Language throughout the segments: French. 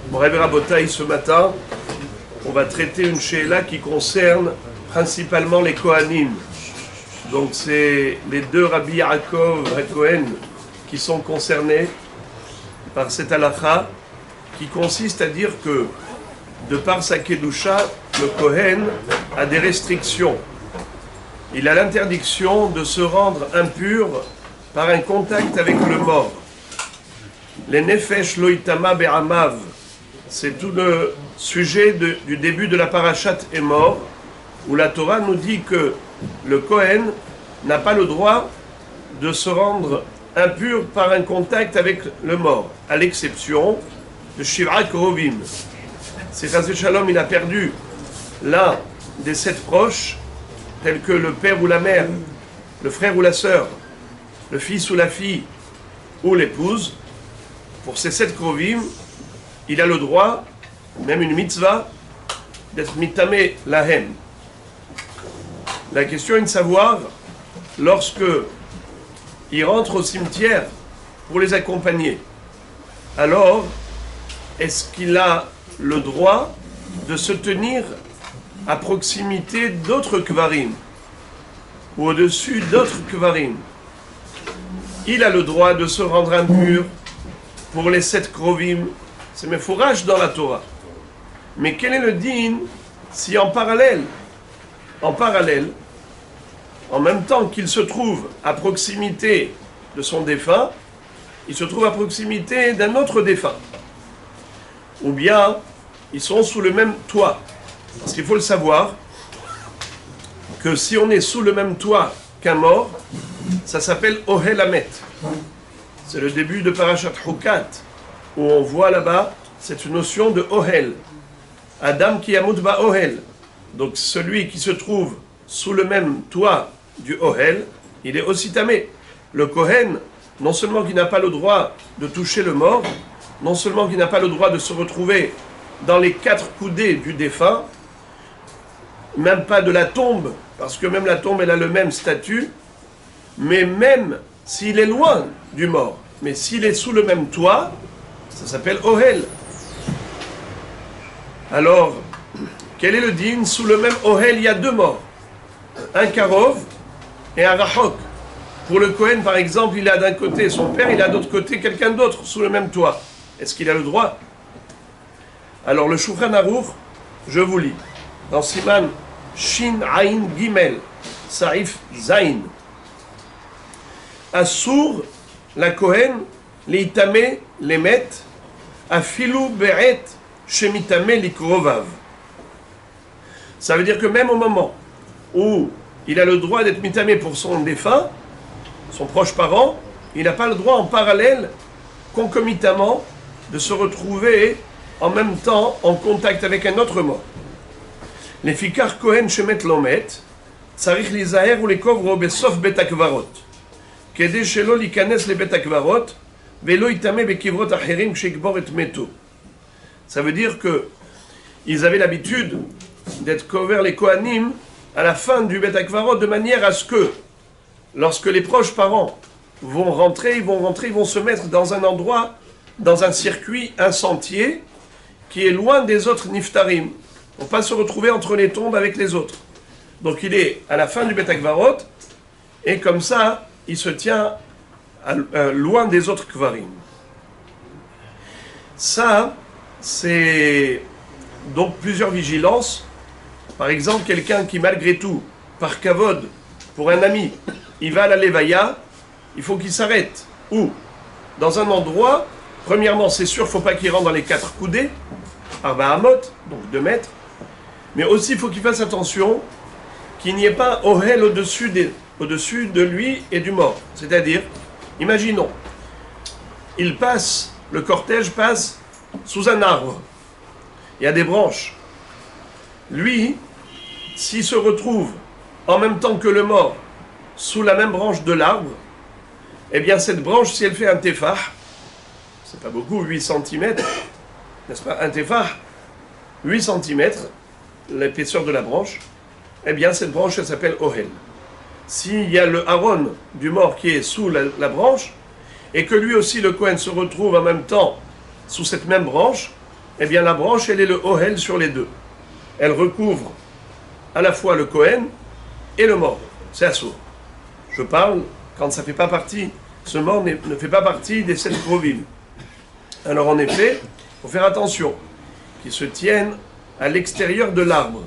Mon Rebbe Rabotai, ce matin, on va traiter une sheila qui concerne principalement les Kohanim. Donc c'est les deux Rabbi Yaakov HaKohen qui sont concernés par cette halakha qui consiste à dire que de par sa kedusha, le Kohen a des restrictions. Il a l'interdiction de se rendre impur par un contact avec le mort. Les nefesh loitama be'amav, c'est tout le sujet du début de la parashat est mort, où la Torah nous dit que le Kohen n'a pas le droit de se rendre impur par un contact avec le mort, à l'exception de Shivra Korovim. Si Chas Shalom il a perdu l'un des 7 proches, tels que le père ou la mère, le frère ou la sœur, le fils ou la fille, ou l'épouse, pour ces 7 Krovim, il a le droit, même une mitzvah, d'être mitamé lahem. La question est de savoir, lorsque il rentre au cimetière pour les accompagner, alors est-ce qu'il a le droit de se tenir à proximité d'autres kvarim ou au-dessus d'autres kvarim? Il a le droit de se rendre impur pour les 7 krovim. C'est mefourach dans la Torah. Mais quel est le din si en parallèle, en même temps qu'il se trouve à proximité de son défunt, il se trouve à proximité d'un autre défunt? Ou bien, ils sont sous le même toit. Parce qu'il faut le savoir, que si on est sous le même toit qu'un mort, ça s'appelle Ohel Hamet. C'est le début de Parashat Hukat, où on voit là-bas cette notion de Ohel. Adam ki yamut ba Ohel. Donc celui qui se trouve sous le même toit du Ohel, il est aussi tamé. Le Kohen, non seulement qu'il n'a pas le droit de toucher le mort, non seulement qu'il n'a pas le droit de se retrouver dans les 4 coudées du défunt, même pas de la tombe, parce que même la tombe elle a le même statut, mais même s'il est loin du mort, mais s'il est sous le même toit, ça s'appelle Ohel. Alors, quel est le din? Sous le même Ohel, il y a 2 morts, un Karov et un Rachok. Pour le Kohen, par exemple, il a d'un côté son père, il a d'autre côté quelqu'un d'autre sous le même toit. Est-ce qu'il a le droit? Alors, le Shulchan Aruch, je vous lis, dans Siman Shin Ain Gimel, Saif Zain. Assour, la Kohen, l'itame, les met, afilu be'et, shemitame likrovav. Ça veut dire que même au moment où il a le droit d'être mitamé pour son défunt, son proche parent, il n'a pas le droit en parallèle, concomitamment, de se retrouver en même temps en contact avec un autre mort. Les fikar Kohen shemet lomet, tsarich lizaher ou les kovro besof bet akvarot. כדי שלא להיכנס לבית הקברות ולא יטמא בקברות אחרים כשיקבור את מתו. Ça veut dire que ils avaient l'habitude d'être couverts les Kohanim à la fin du Bet Akvarot de manière à ce que lorsque les proches parents vont rentrer, ils vont se mettre dans un endroit, dans un circuit, un sentier qui est loin des autres niftarim, pour pas se retrouver entre les tombes avec les autres. Donc il est à la fin du Bet Akvarot et comme ça il se tient loin des autres kvarim. Ça, c'est donc plusieurs vigilances. Par exemple, quelqu'un qui malgré tout, par kavod, pour un ami, il va à la levaya, il faut qu'il s'arrête. Ou dans un endroit, premièrement, c'est sûr, il ne faut pas qu'il rentre dans les 4 coudées, arba hamot, donc 2 mètres, mais aussi il faut qu'il fasse attention qu'il n'y ait pas ohel au-dessus de lui et du mort. C'est-à-dire, imaginons, le cortège passe sous un arbre. Il y a des branches. Lui, s'il se retrouve en même temps que le mort sous la même branche de l'arbre, eh bien cette branche, si elle fait un tefah, c'est pas beaucoup, 8 cm, n'est-ce pas? Un tefah, 8 cm, l'épaisseur de la branche, eh bien cette branche, elle s'appelle Ohel. S'il y a le haron du mort qui est sous la branche, et que lui aussi, le Kohen, se retrouve en même temps sous cette même branche, eh bien la branche, elle est le ohel sur les deux. Elle recouvre à la fois le Kohen et le mort. C'est assourd. Je parle quand ça ne fait pas partie, ce mort ne fait pas partie des 7 krovim. Alors en effet, il faut faire attention qu'ils se tiennent à l'extérieur de l'arbre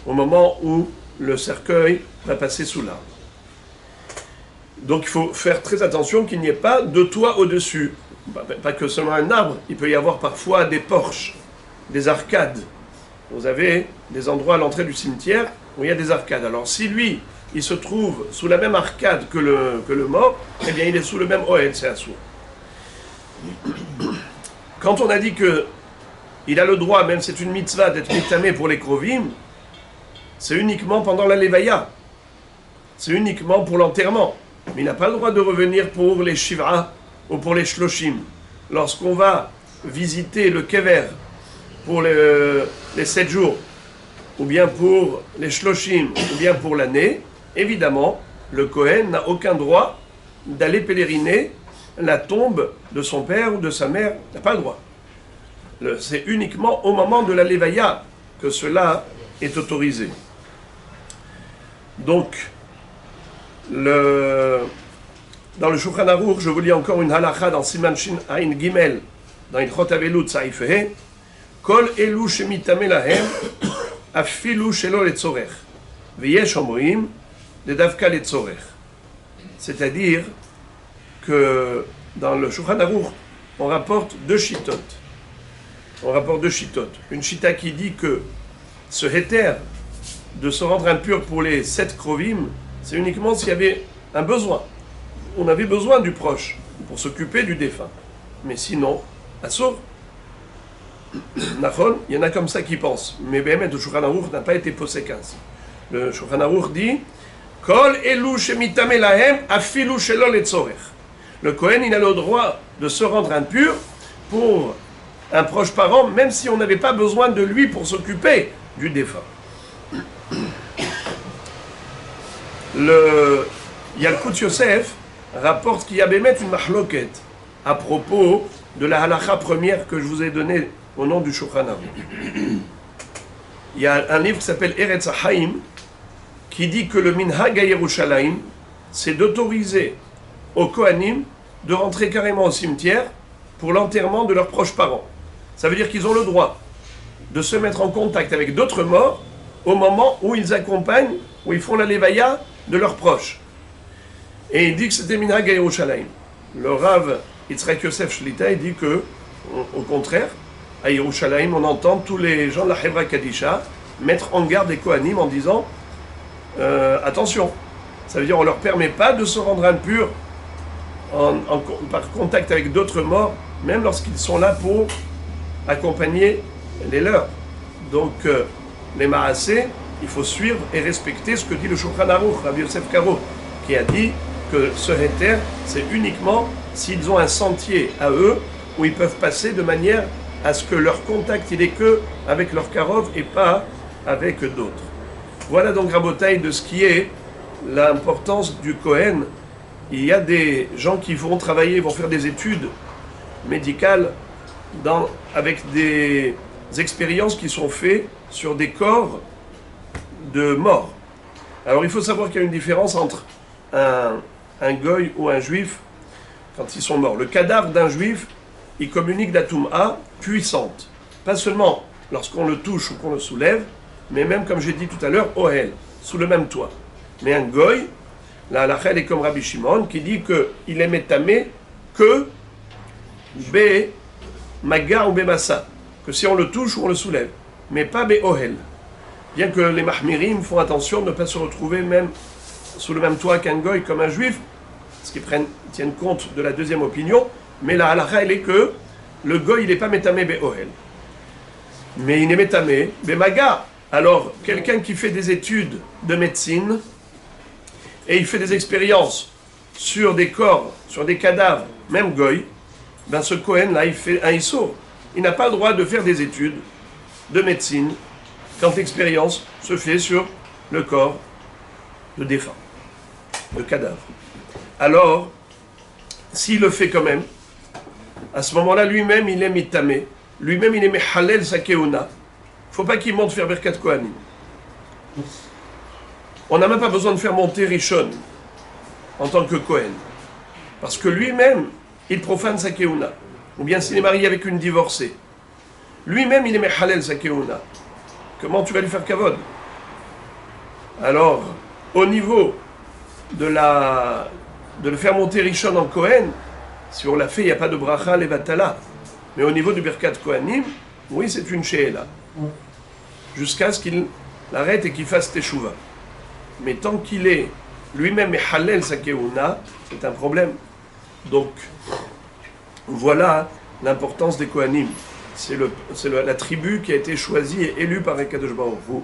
au moment où le cercueil va passer sous l'arbre. Donc il faut faire très attention qu'il n'y ait pas de toit au-dessus. Pas que seulement un arbre, il peut y avoir parfois des porches, des arcades. Vous avez des endroits à l'entrée du cimetière où il y a des arcades. Alors si lui, il se trouve sous la même arcade que le mort, eh bien il est sous le même Ohel, c'est assourd. Quand on a dit que il a le droit, même c'est une mitzvah, d'être mitamé pour les krovim, c'est uniquement pendant la levaya. C'est uniquement pour l'enterrement. Mais il n'a pas le droit de revenir pour les shivra ou pour les shloshim. Lorsqu'on va visiter le kever pour les 7 jours, ou bien pour les shloshim, ou bien pour l'année, évidemment, le Kohen n'a aucun droit d'aller pèleriner la tombe de son père ou de sa mère. Il n'a pas le droit. C'est uniquement au moment de la levaya que cela est autorisé. Donc, dans le Shulchan Aruch, je vous lis encore une halakha dans Siman Shin Ain Gimel, dans Ilchot Avelut Saif He, Kol elu shemitame lahem, afilu shelo letzorech, veyesh omrim, ledavka letzorech. C'est-à-dire que dans le Shulchan Aruch, on rapporte 2 shittot. On rapporte 2 shittot. Une shita qui dit que ce héter de se rendre impur pour les 7 krovim, c'est uniquement s'il y avait un besoin. On avait besoin du proche pour s'occuper du défunt. Mais sinon, assour. Nachon, il y en a comme ça qui pensent. Mais Béhémet, le Shulchan Aruch n'a pas été posé 15. Le Shulchan Aruch dit Kol elu shemitame lahem afilu shelo letzorech. Le Kohen, il a le droit de se rendre impur pour un proche parent, même si on n'avait pas besoin de lui pour s'occuper du défunt. Yalkut Yosef rapporte qu'il y a bémet une mahloket à propos de la halakha première que je vous ai donnée au nom du Shulchan Aruch. Il y a un livre qui s'appelle Eretz HaHaim qui dit que le minhag à Yerushalayim, c'est d'autoriser aux Kohanim de rentrer carrément au cimetière pour l'enterrement de leurs proches parents. Ça veut dire qu'ils ont le droit de se mettre en contact avec d'autres morts au moment où ils accompagnent, où ils font la levaya de leurs proches. Et il dit que c'était minhag à Yerushalayim. Le Rav Yitzhak Yosef Shlita, il dit que, au contraire, à Yerushalayim, on entend tous les gens de la Hevra Kadisha mettre en garde les Kohanim en disant attention, ça veut dire on ne leur permet pas de se rendre impurs par contact avec d'autres morts, même lorsqu'ils sont là pour accompagner les leurs. Donc, les Maasé, il faut suivre et respecter ce que dit le Shulchan Aruch, Rabbi Yosef Karo, qui a dit que ce héter, c'est uniquement s'ils ont un sentier à eux où ils peuvent passer de manière à ce que leur contact il est que avec leur karov et pas avec d'autres. Voilà donc Rabotaï de ce qui est l'importance du Kohen. Il y a des gens qui vont travailler, vont faire des études médicales avec des expériences qui sont faites sur des corps de morts. Alors il faut savoir qu'il y a une différence entre un goy ou un juif quand ils sont morts. Le cadavre d'un juif, il communique d'atouma puissante. Pas seulement lorsqu'on le touche ou qu'on le soulève, mais même, comme j'ai dit tout à l'heure, Ohel, sous le même toit. Mais un goy, la halakha est comme Rabbi Shimon, qui dit qu'il est métamé que bé maga ou bémassa, que si on le touche ou on le soulève, mais pas bé Ohel. Bien que les mahmirim font attention de ne pas se retrouver même sous le même toit qu'un goy comme un juif, parce qu'ils tiennent compte de la deuxième opinion, mais la halakha elle est que le goy il n'est pas métamé bé Ohel. Mais il est métamé bé maga. Alors, quelqu'un qui fait des études de médecine et il fait des expériences sur des corps, sur des cadavres, même goy, ben ce Kohen là, il fait un issour. Il n'a pas le droit de faire des études de médecine quand l'expérience se fait sur le corps de défunt, de cadavre. Alors, s'il le fait quand même, à ce moment-là, lui-même, il est mitamé lui-même il est Mechalel sa Keuna. Il ne faut pas qu'il monte faire Birkat Kohanim. On n'a même pas besoin de faire monter Rishon en tant que Kohen. Parce que lui-même, il profane sa Keuna. Ou bien s'il est marié avec une divorcée. Lui-même, il est Mechalel sa Keuna. Comment tu vas lui faire Kavod? Alors, au niveau de le faire monter Rishon en Kohen, si on l'a fait, il n'y a pas de bracha levatala. Mais au niveau du Birkat Kohanim, oui, c'est une she'ela. Jusqu'à ce qu'il l'arrête et qu'il fasse teshuva. Mais tant qu'il est lui-même et halel sa keuna, c'est un problème. Donc, voilà l'importance des Kohanim. C'est la tribu qui a été choisie et élue par Akadosh Baruch Hu.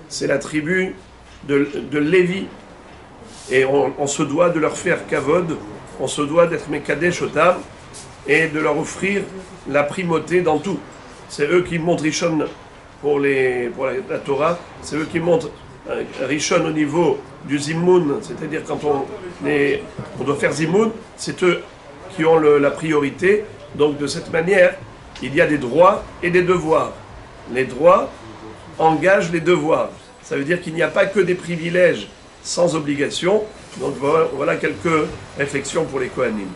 C'est la tribu de Lévi. Et on se doit de leur faire kavod, on se doit d'être mekadesh otam et de leur offrir la primauté dans tout. C'est eux qui montent Rishon pour la Torah, c'est eux qui montent Rishon au niveau du Zimoun, c'est-à-dire quand on doit faire Zimoun, c'est eux qui ont la priorité. Donc de cette manière, il y a des droits et des devoirs. Les droits engagent les devoirs. Ça veut dire qu'il n'y a pas que des privilèges sans obligation. Donc voilà quelques réflexions pour les Kohanim.